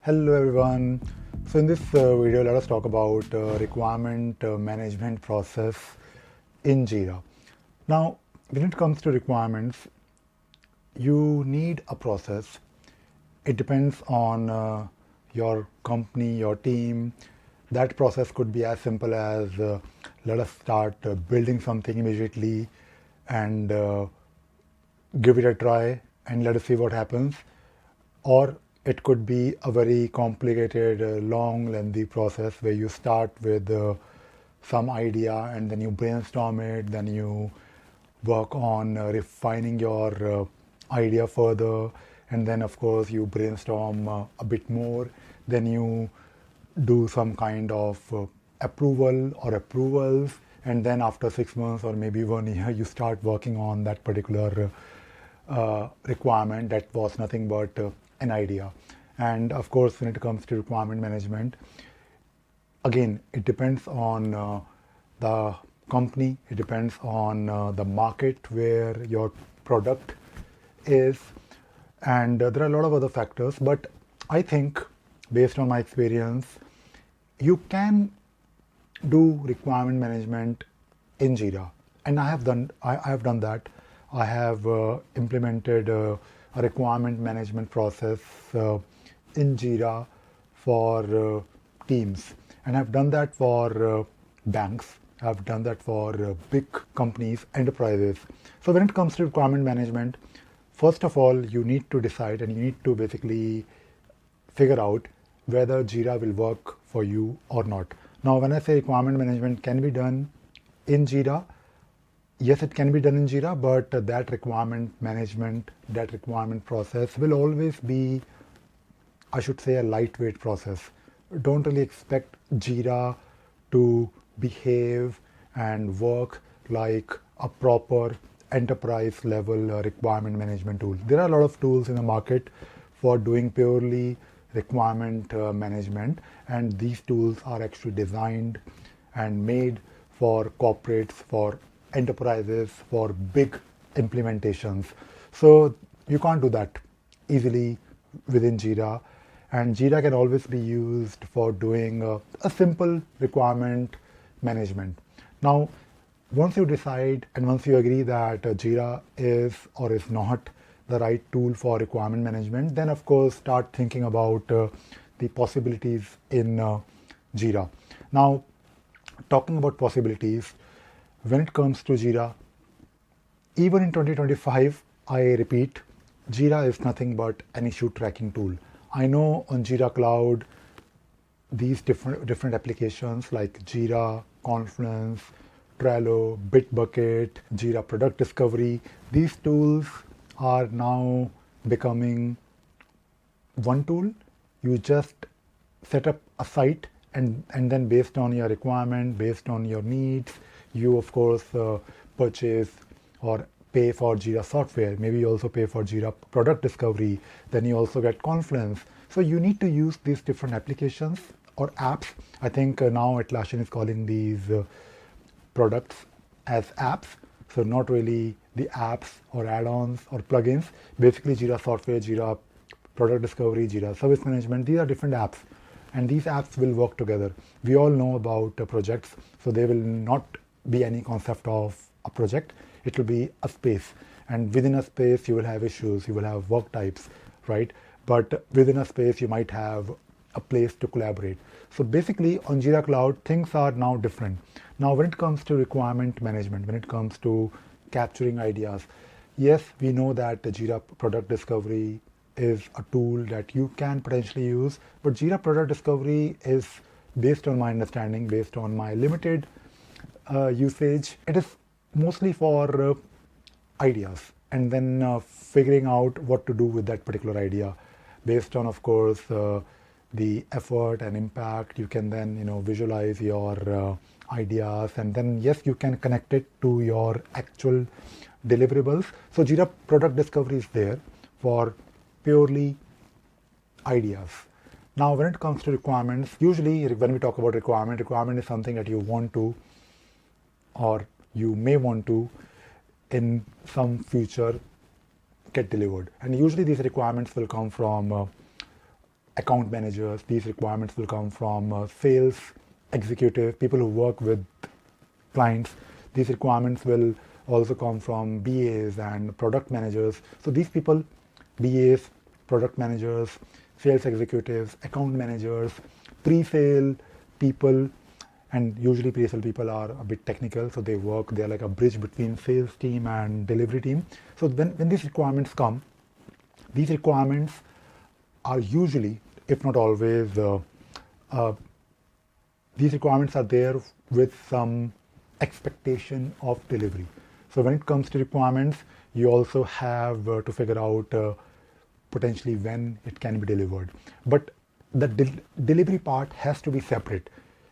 Hello everyone. So in this video, let us talk about requirement management process in Jira. Now, when it comes to requirements, you need a process. It depends on your company, your team. That process could be as simple as let us start building something immediately and give it a try and let us see what happens. Or it could be a very complicated, long, lengthy process where you start with some idea and then you brainstorm it, then you work on refining your idea further, and then of course you brainstorm a bit more, then you do some kind of approval or approvals, and then after 6 months or maybe 1 year you start working on that particular requirement that was nothing but an idea. And of course, when it comes to requirement management, again, it depends on the company, it depends on the market where your product is, and there are a lot of other factors. But I think, based on my experience, you can do requirement management in Jira, and I have done that. I have implemented a requirement management process in Jira for teams, and I've done that for banks. I've done that for big companies, enterprises. So when it comes to requirement management, first of all, you need to decide and you need to basically figure out whether Jira will work for you or not. Now, when I say requirement management can be done in Jira, yes, it can be done in Jira, but that requirement management, that requirement process will always be, I should say, a lightweight process. Don't really expect Jira to behave and work like a proper enterprise level requirement management tool. There are a lot of tools in the market for doing purely requirement management, and these tools are actually designed and made for corporates, for enterprises, for big implementations. So you can't do that easily within Jira, and Jira can always be used for doing a simple requirement management. Now, once you decide and once you agree that Jira is or is not the right tool for requirement management, then of course start thinking about the possibilities in Jira. Now, talking about possibilities, when it comes to Jira, even in 2025, I repeat, Jira is nothing but an issue tracking tool. I know on Jira Cloud, these different applications like Jira, Confluence, Trello, Bitbucket, Jira Product Discovery, these tools are now becoming one tool. You just set up a site and then based on your requirement, based on your needs, you of course purchase or pay for Jira software. Maybe you also pay for Jira Product Discovery. Then you also get Confluence. So you need to use these different applications or apps. I think now Atlassian is calling these products as apps. So not really the apps or add-ons or plugins. Basically Jira software, Jira Product Discovery, Jira Service Management, these are different apps. And these apps will work together. We all know about projects, so there will not be any concept of a project. It will be a space, and within a space you will have issues, you will have work types, right? But within a space you might have a place to collaborate. So basically on Jira Cloud, things are now different. Now when it comes to requirement management, when it comes to capturing ideas, yes, we know that the Jira Product Discovery is a tool that you can potentially use, but Jira Product Discovery is, based on my understanding, based on my limited usage, it is mostly for ideas and then figuring out what to do with that particular idea. Based on, of course, the effort and impact, you can then visualize your ideas, and then yes, you can connect it to your actual deliverables. So Jira Product Discovery is there for purely ideas. Now, when it comes to requirements, usually when we talk about requirement is something that you want to or you may want to in some future get delivered. And usually these requirements will come from account managers. These requirements will come from sales executives, people who work with clients. These requirements will also come from BAs and product managers. So these people, BAs, product managers, sales executives, account managers, pre-sale people, and usually pre-sale people are a bit technical, so they're like a bridge between sales team and delivery team. So when these requirements come, these requirements are usually, if not always, these requirements are there with some expectation of delivery. So when it comes to requirements, you also have to figure out potentially when it can be delivered. But the delivery part has to be separate.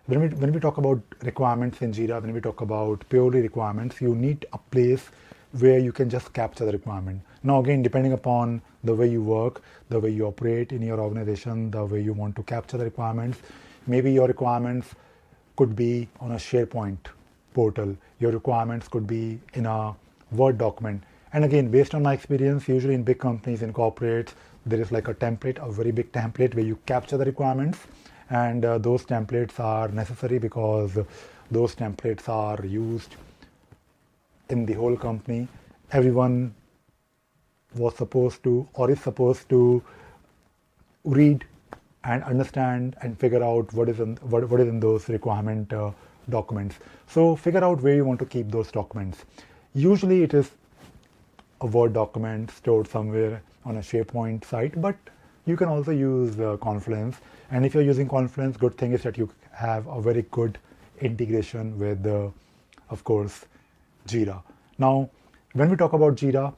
When we talk about requirements in Jira, when we talk about purely requirements, you need a place where you can just capture the requirement. Now again, depending upon the way you work, the way you operate in your organization, the way you want to capture the requirements, maybe your requirements could be on a SharePoint portal. Your requirements could be in a Word document. And again, based on my experience, usually in big companies, in corporates, there is like a template, a very big template where you capture the requirements. And those templates are necessary because those templates are used in the whole company. Everyone was supposed to or is supposed to read and understand and figure out what is in those requirement documents. So figure out where you want to keep those documents. Usually it is a Word document stored somewhere on a SharePoint site, but you can also use Confluence. And if you're using Confluence, good thing is that you have a very good integration with, of course, Jira. Now, when we talk about Jira,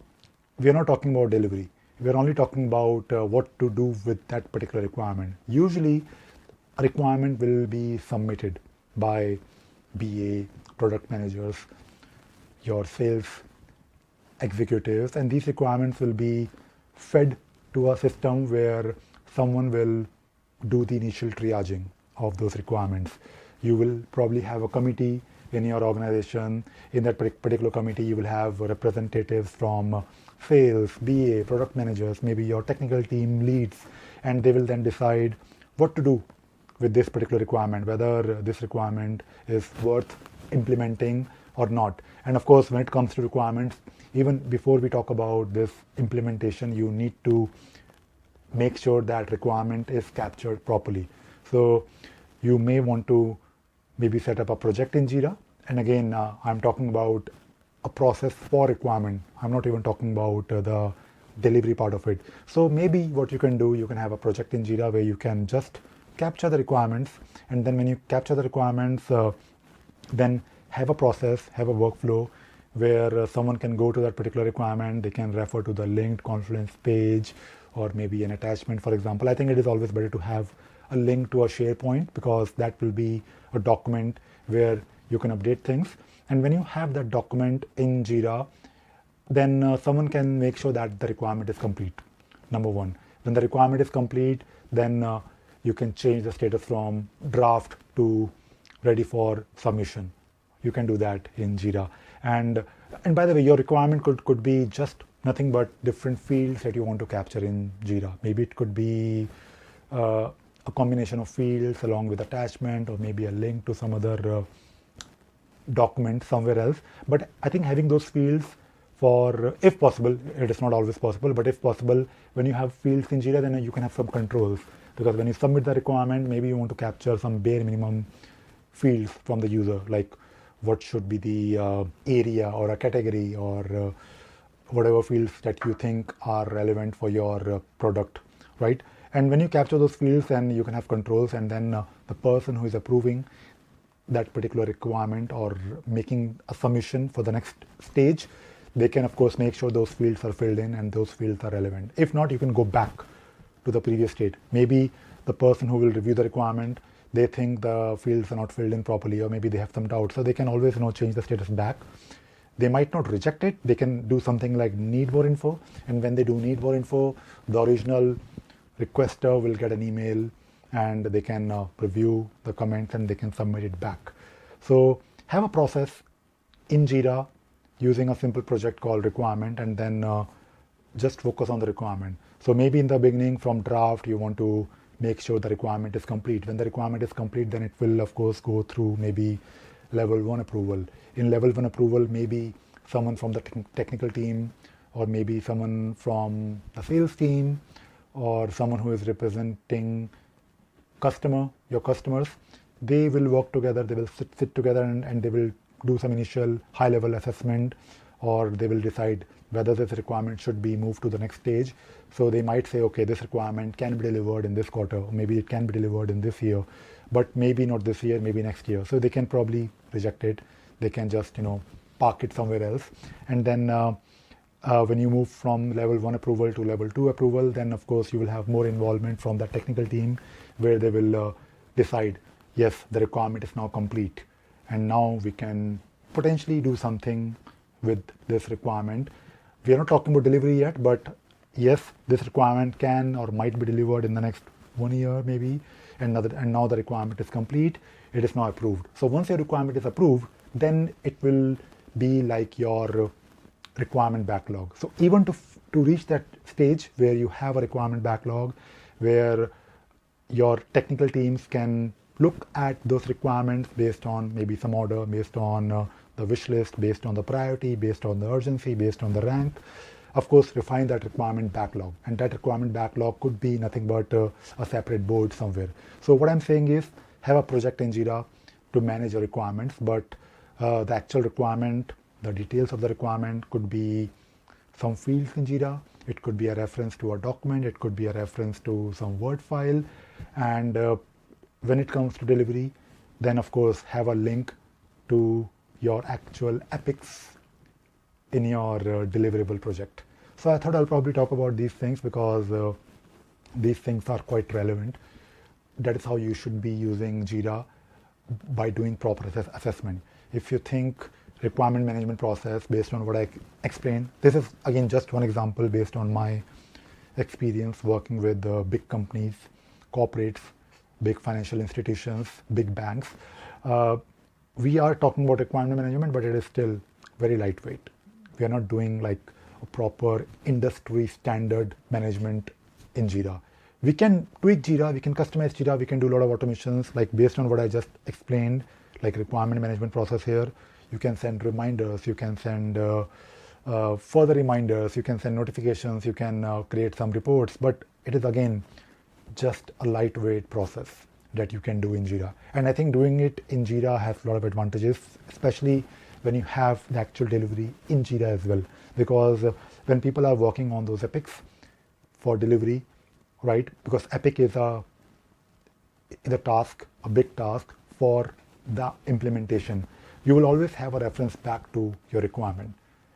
we are not talking about delivery. We are only talking about what to do with that particular requirement. Usually, a requirement will be submitted by BA, product managers, your sales executives, and these requirements will be fed to a system where someone will do the initial triaging of those requirements. You will probably have a committee in your organization. In that particular committee, you will have representatives from sales, BA, product managers, maybe your technical team leads, and they will then decide what to do with this particular requirement, whether this requirement is worth implementing or not. And of course, when it comes to requirements, even before we talk about this implementation, you need to make sure that requirement is captured properly. So you may want to maybe set up a project in Jira. And again, I'm talking about a process for requirement. I'm not even talking about the delivery part of it. So maybe what you can do, you can have a project in Jira where you can just capture the requirements. And then when you capture the requirements, then have a process, have a workflow where someone can go to that particular requirement. They can refer to the linked Confluence page or maybe an attachment, for example. I think it is always better to have a link to a SharePoint because that will be a document where you can update things. And when you have that document in Jira, then someone can make sure that the requirement is complete. Number one. When the requirement is complete, then you can change the status from draft to ready for submission. You can do that in Jira. And by the way, your requirement could be just nothing but different fields that you want to capture in Jira. Maybe it could be a combination of fields along with attachment, or maybe a link to some other document somewhere else. But I think having those fields for, if possible, it is not always possible, but if possible, when you have fields in Jira, then you can have some controls. Because when you submit the requirement, maybe you want to capture some bare minimum fields from the user, like what should be the area or a category or whatever fields that you think are relevant for your product, right? And when you capture those fields, then you can have controls, and then the person who is approving that particular requirement or making a submission for the next stage, they can of course make sure those fields are filled in and those fields are relevant. If not, you can go back to the previous state. Maybe the person who will review the requirement, they think the fields are not filled in properly, or maybe they have some doubts. So they can always change the status back. They might not reject it. They can do something like need more info. And when they do need more info, the original requester will get an email and they can review the comments and they can submit it back. So have a process in Jira using a simple project called requirement, and then just focus on the requirement. So maybe in the beginning from draft, you want to make sure the requirement is complete. When the requirement is complete, then it will of course go through maybe level 1 approval. In level 1 approval, maybe someone from the technical team, or maybe someone from the sales team, or someone who is representing your customers, they will work together, they will sit together and they will do some initial high level assessment, or they will decide whether this requirement should be moved to the next stage. So they might say, okay, this requirement can be delivered in this quarter, or maybe it can be delivered in this year, but maybe not this year, maybe next year. So they can probably reject it. They can just, park it somewhere else. And then when you move from level 1 approval to level 2 approval, then of course you will have more involvement from the technical team, where they will decide, yes, the requirement is now complete, and now we can potentially do something with this requirement. We are not talking about delivery yet, but yes, this requirement can or might be delivered in the next 1 year maybe, and now the requirement is complete, it is now approved. So once your requirement is approved, then it will be like your requirement backlog. So even to reach that stage where you have a requirement backlog, where your technical teams can look at those requirements based on maybe some order, based on the wish list, based on the priority, based on the urgency, based on the rank, of course refine that requirement backlog. And that requirement backlog could be nothing but a separate board somewhere. So what I'm saying is, have a project in Jira to manage your requirements, but the actual requirement, the details of the requirement could be some fields in Jira. It could be a reference to a document. It could be a reference to some Word file. And when it comes to delivery, then of course have a link to your actual epics in your deliverable project. So I thought I'll probably talk about these things because these things are quite relevant. That is how you should be using Jira, by doing proper assessment. If you think requirement management process based on what I explained, this is again just one example based on my experience working with big companies, corporates, big financial institutions, big banks. We are talking about requirement management, but it is still very lightweight. We are not doing like a proper industry standard management in Jira. We can tweak Jira, we can customize Jira, we can do a lot of automations like based on what I just explained, like requirement management process here. You can send reminders, you can send further reminders, you can send notifications, you can create some reports, but it is again just a lightweight process that you can do in Jira. And I think doing it in Jira has a lot of advantages, especially when you have the actual delivery in Jira as well. Because when people are working on those epics for delivery, right? Because epic is a task, a big task for the implementation. You will always have a reference back to your requirement,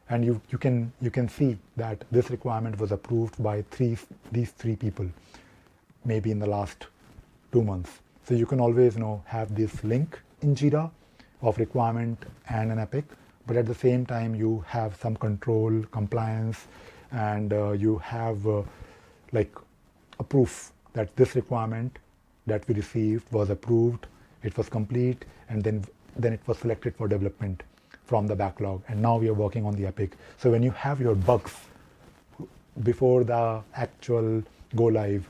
and you can see that this requirement was approved by these three people, maybe in the last 2 months. So you can always have this link in Jira of requirement and an epic, but at the same time you have some control, compliance, and you have like a proof that this requirement that we received was approved, it was complete, and then it was selected for development from the backlog, and now we are working on the epic. So when you have your bugs before the actual go live,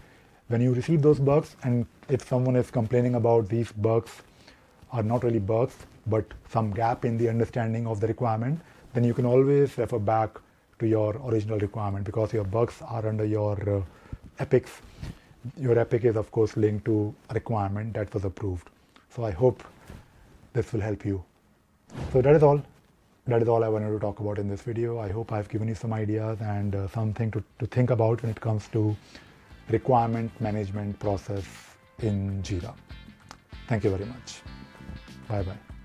when you receive those bugs, and if someone is complaining about these bugs are not really bugs but some gap in the understanding of the requirement, then you can always refer back to your original requirement, because your bugs are under your epics. Your epic is of course linked to a requirement that was approved. So I hope this will help you. So that is all I wanted to talk about in this video. I hope I've given you some ideas and something to think about when it comes to requirement management process in Jira. Thank you very much. Bye bye.